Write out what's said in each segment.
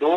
2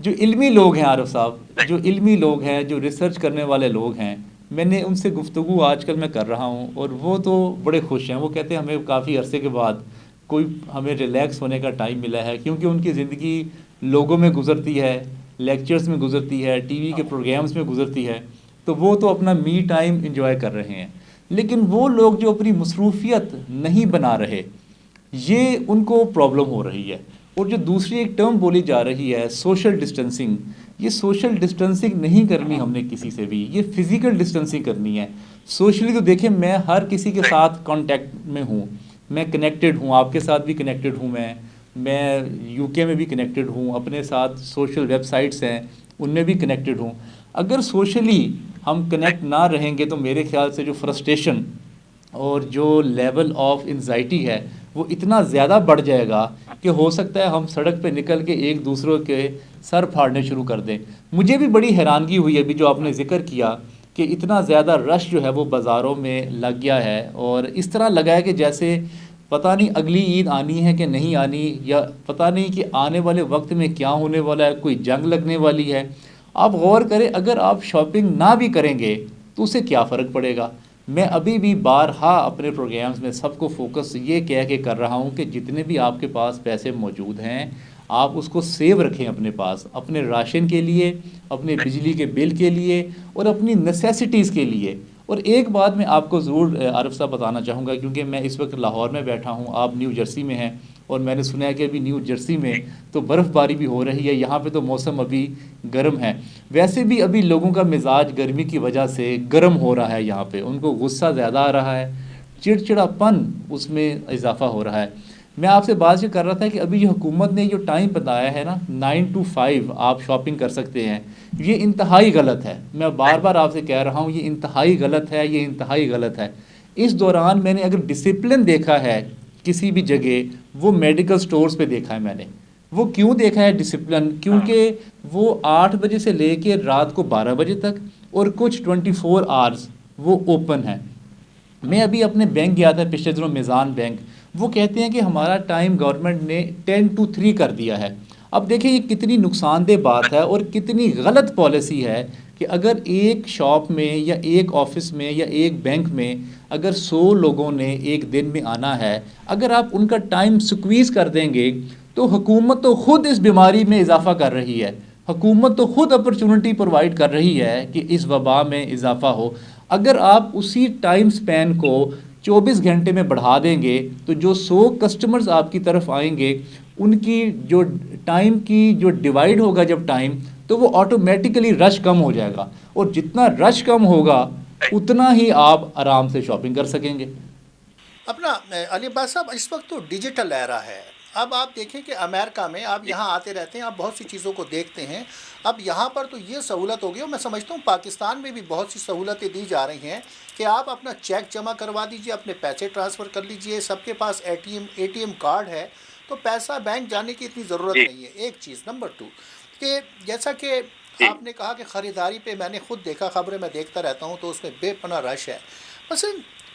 جو علمی لوگ ہیں عارف صاحب، جو علمی لوگ ہیں، جو ریسرچ کرنے والے لوگ ہیں، میں نے ان سے گفتگو آج کل میں کر رہا ہوں اور وہ تو بڑے خوش ہیں. وہ کہتے ہیں ہمیں کافی عرصے کے بعد کوئی ہمیں ریلیکس ہونے کا ٹائم ملا ہے، کیونکہ ان کی زندگی لوگوں میں گزرتی ہے، لیکچرز میں گزرتی ہے، ٹی وی کے پروگرامز میں گزرتی ہے، تو وہ تو اپنا می ٹائم انجوائے کر رہے ہیں. لیکن وہ لوگ جو اپنی مصروفیت نہیں بنا رہے، یہ ان کو پرابلم ہو رہی ہے. اور جو دوسری ایک ٹرم بولی جا رہی ہے سوشل ڈسٹنسنگ، یہ سوشل ڈسٹنسنگ نہیں کرنی ہم نے کسی سے بھی، یہ فزیکل ڈسٹنسنگ کرنی ہے. سوشلی تو دیکھیں میں ہر کسی کے ساتھ کانٹیکٹ میں ہوں، میں کنیکٹڈ ہوں، آپ کے ساتھ بھی کنیکٹڈ ہوں، میں یو کے میں بھی کنیکٹڈ ہوں، اپنے ساتھ سوشل ویب سائٹس ہیں ان میں بھی کنیکٹڈ ہوں. اگر سوشلی ہم کنیکٹ نہ رہیں گے تو میرے خیال سے جو فرسٹریشن اور جو لیول آف انزائٹی ہے وہ اتنا زیادہ بڑھ جائے گا کہ ہو سکتا ہے ہم سڑک پہ نکل کے ایک دوسروں کے سر پھاڑنے شروع کر دیں. مجھے بھی بڑی حیرانگی ہوئی ابھی جو آپ نے ذکر کیا کہ اتنا زیادہ رش جو ہے وہ بازاروں میں لگ گیا ہے، اور اس طرح لگا ہے کہ جیسے پتہ نہیں اگلی عید آنی ہے کہ نہیں آنی، یا پتہ نہیں کہ آنے والے وقت میں کیا ہونے والا ہے، کوئی جنگ لگنے والی ہے. آپ غور کریں اگر آپ شاپنگ نہ بھی کریں گے تو اسے کیا فرق پڑے گا. میں ابھی بھی بارہا اپنے پروگرامز میں سب کو فوکس یہ کہہ کے کر رہا ہوں کہ جتنے بھی آپ کے پاس پیسے موجود ہیں آپ اس کو سیو رکھیں اپنے پاس، اپنے راشن کے لیے، اپنے بجلی کے بل کے لیے اور اپنی نیسیسٹیز کے لیے. اور ایک بات میں آپ کو ضرور عارف صاحب بتانا چاہوں گا، کیونکہ میں اس وقت لاہور میں بیٹھا ہوں، آپ نیو جرسی میں ہیں، اور میں نے سنا ہے کہ ابھی نیو جرسی میں تو برف باری بھی ہو رہی ہے. یہاں پہ تو موسم ابھی گرم ہے، ویسے بھی ابھی لوگوں کا مزاج گرمی کی وجہ سے گرم ہو رہا ہے. یہاں پہ ان کو غصہ زیادہ آ رہا ہے، چڑچڑاپن اس میں اضافہ ہو رہا ہے. میں آپ سے بات یہ کر رہا تھا کہ ابھی جو حکومت نے جو ٹائم بتایا ہے نا 9 to 5 آپ شاپنگ کر سکتے ہیں، یہ انتہائی غلط ہے. میں بار بار آپ سے کہہ رہا ہوں یہ انتہائی غلط ہے، یہ انتہائی غلط ہے. اس دوران میں نے اگر ڈسپلن دیکھا ہے کسی بھی جگہ وہ میڈیکل سٹورز پہ دیکھا ہے میں نے. وہ کیوں دیکھا ہے ڈسپلن؟ کیونکہ وہ 8 بجے سے لے کے رات کو 12 بجے تک اور کچھ 24 آورز وہ اوپن ہیں. میں ابھی اپنے بینک گیا تھا پچھلے دنوں، میزان بینک، وہ کہتے ہیں کہ ہمارا ٹائم گورنمنٹ نے 10 to 3 کر دیا ہے. اب دیکھیں یہ کتنی نقصان دہ بات ہے اور کتنی غلط پالیسی ہے کہ اگر ایک شاپ میں یا ایک آفس میں یا ایک بینک میں اگر 100 لوگوں نے ایک دن میں آنا ہے، اگر آپ ان کا ٹائم سکویز کر دیں گے تو حکومت تو خود اس بیماری میں اضافہ کر رہی ہے، حکومت تو خود اپرچونٹی پرووائڈ کر رہی ہے کہ اس وبا میں اضافہ ہو. اگر آپ اسی ٹائم سپین کو 24 گھنٹے میں بڑھا دیں گے تو جو 100 کسٹمرز آپ کی طرف آئیں گے ان کی جو ٹائم کی جو ڈیوائیڈ ہوگا جب ٹائم، تو وہ آٹومیٹیکلی رش کم ہو جائے گا، اور جتنا رش کم ہوگا اتنا ہی آپ آرام سے شاپنگ کر سکیں گے. اپنا علی عباس صاحب اس وقت تو ڈیجیٹل ایرا ہے. اب آپ دیکھیں کہ امریکہ میں آپ یہاں آتے رہتے ہیں، آپ بہت سی چیزوں کو دیکھتے ہیں. اب یہاں پر تو یہ سہولت ہو گئی، اور میں سمجھتا ہوں پاکستان میں بھی بہت سی سہولتیں دی جا رہی ہیں کہ آپ اپنا چیک جمع کروا دیجئے، اپنے پیسے ٹرانسفر کر لیجئے. سب کے پاس اے ٹی ایم کارڈ ہے تو پیسہ بینک جانے کی اتنی ضرورت نہیں ہے. ایک چیز. نمبر 2 کہ جیسا کہ آپ نے کہا کہ خریداری پہ میں نے خود دیکھا، خبریں میں دیکھتا رہتا ہوں تو اس میں بے پناہ رش ہے. مثلا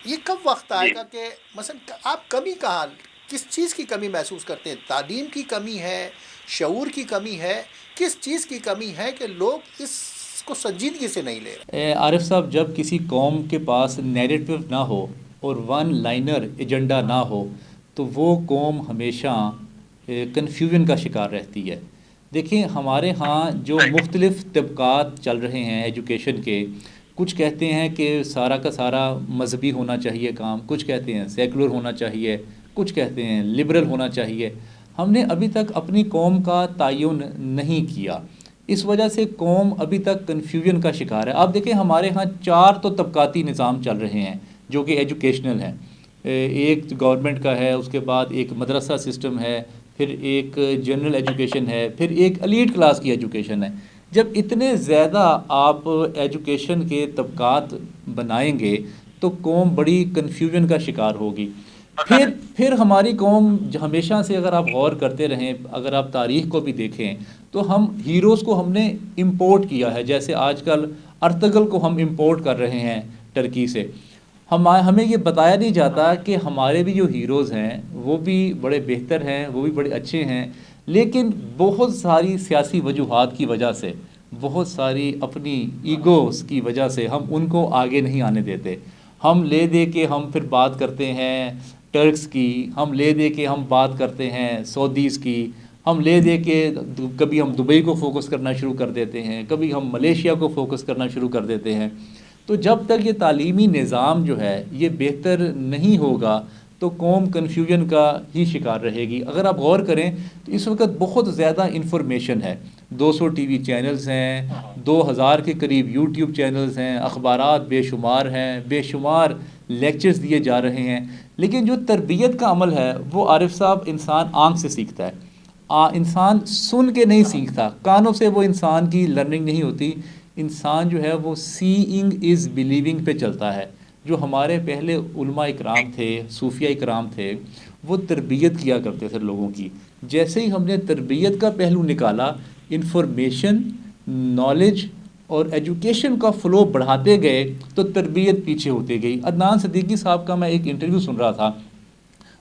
یہ کب وقت آئے گا کہ مثلا آپ کمی کہاں، کس چیز کی کمی محسوس کرتے ہیں؟ تعلیم کی کمی ہے، شعور کی کمی ہے، کس چیز کی کمی ہے کہ لوگ اس کو سنجیدگی سے نہیں لے رہے؟ عارف صاحب، جب کسی قوم کے پاس نیریٹو نہ ہو اور ون لائنر ایجنڈا نہ ہو تو وہ قوم ہمیشہ کنفیوژن کا شکار رہتی ہے. دیکھیں ہمارے ہاں جو مختلف طبقات چل رہے ہیں ایجوکیشن کے، کچھ کہتے ہیں کہ سارا کا سارا مذہبی ہونا چاہیے کام، کچھ کہتے ہیں سیکولر ہونا چاہیے، کچھ کہتے ہیں لبرل ہونا چاہیے. ہم نے ابھی تک اپنی قوم کا تعین نہیں کیا، اس وجہ سے قوم ابھی تک کنفیوژن کا شکار ہے. آپ دیکھیں ہمارے ہاں 4 تو طبقاتی نظام چل رہے ہیں جو کہ ایجوکیشنل ہیں. ایک گورنمنٹ کا ہے، اس کے بعد ایک مدرسہ سسٹم ہے، پھر ایک جنرل ایجوکیشن ہے، پھر ایک ایلیٹ کلاس کی ایجوکیشن ہے. جب اتنے زیادہ آپ ایجوکیشن کے طبقات بنائیں گے تو قوم بڑی کنفیوژن کا شکار ہوگی. پھر ہماری قوم ہمیشہ سے، اگر آپ غور کرتے رہیں، اگر آپ تاریخ کو بھی دیکھیں تو ہم ہیروز کو ہم نے امپورٹ کیا ہے. جیسے آج کل ارطغرل کو ہم امپورٹ کر رہے ہیں ٹرکی سے. ہمیں یہ بتایا نہیں جاتا کہ ہمارے بھی جو ہیروز ہیں وہ بھی بڑے بہتر ہیں، وہ بھی بڑے اچھے ہیں، لیکن بہت ساری سیاسی وجوہات کی وجہ سے، بہت ساری اپنی ایگوز کی وجہ سے ہم ان کو آگے نہیں آنے دیتے. ہم لے دے کے ہم پھر بات کرتے ہیں ٹرکس کی، ہم لے دے کے ہم بات کرتے ہیں سعودیز کی، ہم لے دے کے کبھی ہم دبئی کو فوکس کرنا شروع کر دیتے ہیں، کبھی ہم ملیشیا کو فوکس کرنا شروع کر دیتے ہیں. تو جب تک یہ تعلیمی نظام جو ہے یہ بہتر نہیں ہوگا تو قوم کنفیوژن کا ہی شکار رہے گی. اگر آپ غور کریں تو اس وقت بہت زیادہ انفارمیشن ہے، 200 ٹی وی چینلز ہیں، 2000 کے قریب یوٹیوب چینلز ہیں، اخبارات بے شمار ہیں، بے شمار لیکچرز دیے جا رہے ہیں. لیکن جو تربیت کا عمل ہے وہ عارف صاحب انسان آنکھ سے سیکھتا ہے، انسان سن کے نہیں سیکھتا، کانوں سے وہ انسان کی لرننگ نہیں ہوتی. انسان جو ہے وہ سیئنگ از بلیونگ پہ چلتا ہے. جو ہمارے پہلے علماء اکرام تھے، صوفیہ اکرام تھے، وہ تربیت کیا کرتے تھے لوگوں کی. جیسے ہی ہم نے تربیت کا پہلو نکالا، انفارمیشن، نالج اور ایجوکیشن کا فلو بڑھاتے گئے تو تربیت پیچھے ہوتی گئی. عدنان صدیقی صاحب کا میں ایک انٹرویو سن رہا تھا،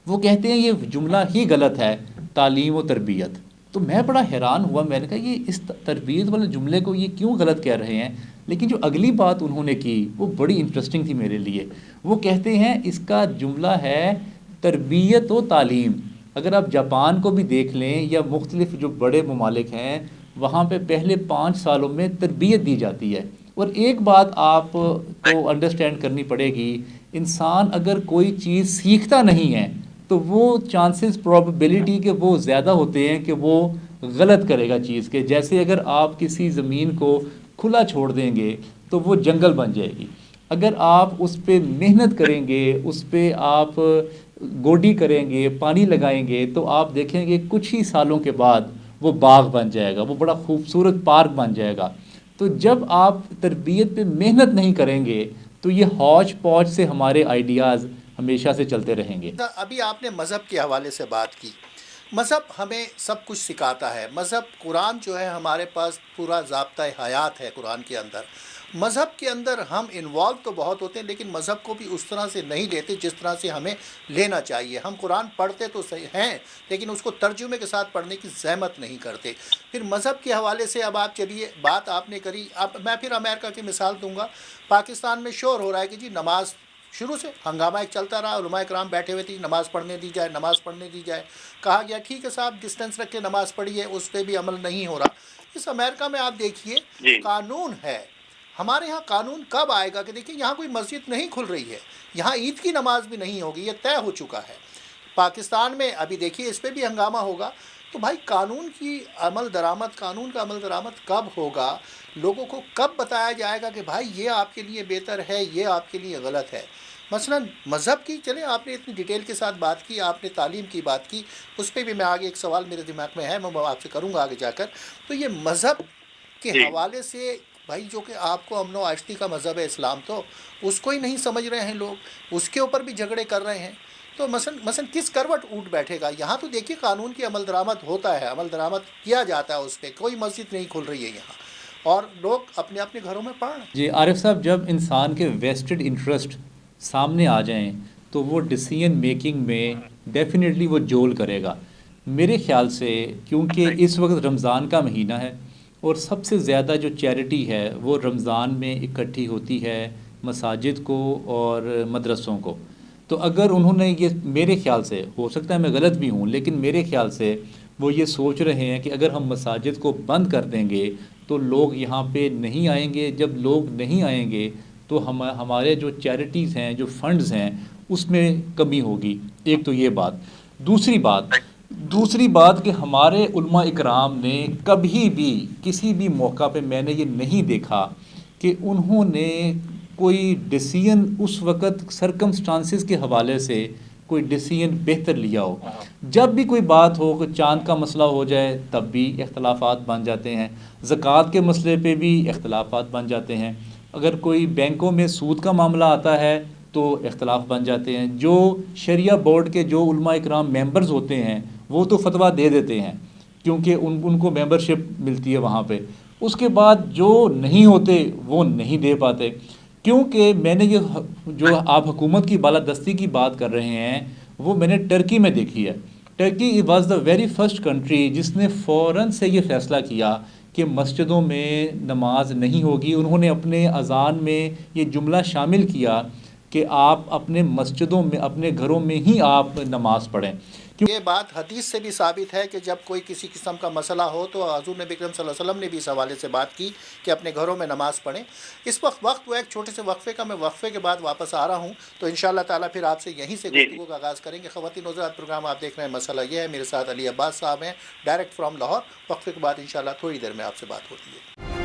وہ کہتے ہیں یہ جملہ ہی غلط ہے، تعلیم و تربیت. تو میں بڑا حیران ہوا، میں نے کہا یہ اس تربیت والے جملے کو یہ کیوں غلط کہہ رہے ہیں. لیکن جو اگلی بات انہوں نے کی وہ بڑی انٹرسٹنگ تھی میرے لیے. وہ کہتے ہیں اس کا جملہ ہے تربیت و تعلیم. اگر آپ جاپان کو بھی دیکھ لیں یا مختلف جو بڑے ممالک ہیں، وہاں پہ پہلے 5 سالوں میں تربیت دی جاتی ہے. اور ایک بات آپ کو انڈرسٹینڈ کرنی پڑے گی، انسان اگر کوئی چیز سیکھتا نہیں ہے تو وہ چانسز پروبیبلٹی کہ وہ زیادہ ہوتے ہیں کہ وہ غلط کرے گا چیز کے. جیسے اگر آپ کسی زمین کو کھلا چھوڑ دیں گے تو وہ جنگل بن جائے گی. اگر آپ اس پہ محنت کریں گے، اس پہ آپ گوڈی کریں گے، پانی لگائیں گے، تو آپ دیکھیں گے کچھ ہی سالوں کے بعد وہ باغ بن جائے گا، وہ بڑا خوبصورت پارک بن جائے گا. تو جب آپ تربیت پہ محنت نہیں کریں گے تو یہ ہودج پودج سے ہمارے آئیڈیاز ہمیشہ سے چلتے رہیں گے. ابھی آپ نے مذہب کے حوالے سے بات کی. مذہب ہمیں سب کچھ سکھاتا ہے. مذہب، قرآن جو ہے ہمارے پاس پورا ضابطۂ حیات ہے قرآن کے اندر. مذہب کے اندر ہم انوالو تو بہت ہوتے ہیں لیکن مذہب کو بھی اس طرح سے نہیں لیتے جس طرح سے ہمیں لینا چاہیے. ہم قرآن پڑھتے تو صحیح ہیں لیکن اس کو ترجمے کے ساتھ پڑھنے کی زحمت نہیں کرتے. پھر مذہب کے حوالے سے اب آپ چلیے، بات آپ نے کری. اب میں پھر امریکہ کی مثال دوں گا. پاکستان میں شور ہو رہا ہے کہ جی نماز، شروع سے ہنگامہ ایک چلتا رہا، علماء اکرام بیٹھے ہوئے تھے، نماز پڑھنے دی جائے، نماز پڑھنے دی جائے. کہا گیا ٹھیک ہے صاحب ڈسٹینس رکھ کے نماز پڑھیے، اس پہ بھی عمل نہیں ہو رہا. اس امریکہ میں آپ دیکھیے قانون ہے. ہمارے ہاں قانون کب آئے گا کہ دیکھیے یہاں کوئی مسجد نہیں کھل رہی ہے، یہاں عید کی نماز بھی نہیں ہوگی، یہ طے ہو چکا ہے. پاکستان میں ابھی دیکھیے اس پہ بھی ہنگامہ ہوگا. تو بھائی قانون کی عمل درآمد، قانون کا عمل درآمد کب ہوگا؟ لوگوں کو کب بتایا جائے گا کہ بھائی یہ آپ کے لیے بہتر ہے، یہ آپ کے لیے غلط ہے؟ مثلا مذہب کی، چلیں آپ نے اتنی ڈیٹیل کے ساتھ بات کی، آپ نے تعلیم کی بات کی، اس پہ بھی میں آگے ایک سوال میرے دماغ میں ہے، میں آپ سے کروں گا آگے جا کر. تو یہ مذہب کے حوالے سے بھائی، جو کہ آپ کو امن و آشتی کا مذہب ہے اسلام، تو اس کو ہی نہیں سمجھ رہے ہیں لوگ، اس کے اوپر بھی جھگڑے کر رہے ہیں. تو مثلا کس کروٹ اونٹ بیٹھے گا؟ یہاں تو دیکھیے قانون کی عمل درآمد ہوتا ہے، عمل درآمد کیا جاتا ہے، اس پہ کوئی مسجد نہیں کھل رہی ہے یہاں، اور لوگ اپنے اپنے گھروں میں پڑھ رہے ہیں. جی عارف صاحب، جب انسان کے ویسٹڈ انٹرسٹ سامنے آ جائیں تو وہ ڈیسیژن میکنگ میں ڈیفینیٹلی وہ جول کرے گا. میرے خیال سے کیونکہ اس وقت رمضان کا مہینہ ہے اور سب سے زیادہ جو چیریٹی ہے وہ رمضان میں اکٹھی ہوتی ہے مساجد کو اور مدرسوں کو. تو اگر انہوں نے یہ، میرے خیال سے، ہو سکتا ہے میں غلط بھی ہوں، لیکن میرے خیال سے وہ یہ سوچ رہے ہیں کہ اگر ہم مساجد کو بند کر دیں گے تو لوگ یہاں پہ نہیں آئیں گے. جب لوگ نہیں آئیں گے تو ہمارے جو چیریٹیز ہیں، جو فنڈز ہیں، اس میں کمی ہوگی. ایک تو یہ بات. دوسری بات کہ ہمارے علماء اکرام نے کبھی بھی کسی بھی موقع پہ میں نے یہ نہیں دیکھا کہ انہوں نے کوئی ڈیسیژن اس وقت سرکمسٹانسز کے حوالے سے کوئی ڈیسیژن بہتر لیا ہو. جب بھی کوئی بات ہو، کہ چاند کا مسئلہ ہو جائے تب بھی اختلافات بن جاتے ہیں، زکوٰۃ کے مسئلے پہ بھی اختلافات بن جاتے ہیں، اگر کوئی بینکوں میں سود کا معاملہ آتا ہے تو اختلاف بن جاتے ہیں. جو شریعہ بورڈ کے جو علماء اکرام ممبرز ہوتے ہیں وہ تو فتویٰ دے دیتے ہیں کیونکہ ان کو ممبرشپ ملتی ہے وہاں پہ. اس کے بعد جو نہیں ہوتے وہ نہیں دے پاتے. کیونکہ میں نے یہ جو آپ حکومت کی بالادستی کی بات کر رہے ہیں وہ میں نے ٹرکی میں دیکھی ہے. Turkey was the very first country جس نے فوراً سے یہ فیصلہ کیا کہ مسجدوں میں نماز نہیں ہوگی. انہوں نے اپنے اذان میں یہ جملہ شامل کیا کہ آپ اپنے مسجدوں میں اپنے گھروں میں ہی آپ نماز پڑھیں. یہ بات حدیث سے بھی ثابت ہے کہ جب کوئی کسی قسم کا مسئلہ ہو تو حضور نبی کریم صلی اللہ علیہ وسلم نے بھی اس حوالے سے بات کی کہ اپنے گھروں میں نماز پڑھیں. اس وقت وہ ایک چھوٹے سے وقفے کا، میں وقفے کے بعد واپس آ رہا ہوں تو انشاءاللہ تعالیٰ پھر آپ سے یہیں سے گفتگو کا آغاز کریں گے. خواتین حضرات، پروگرام آپ دیکھ رہے ہیں مسئلہ یہ ہے. میرے ساتھ علی عباس صاحب ہیں ڈائریکٹ فرام لاہور. وقفے کے بعد انشاءاللہ تھوڑی دیر میں آپ سے بات ہوتی ہے.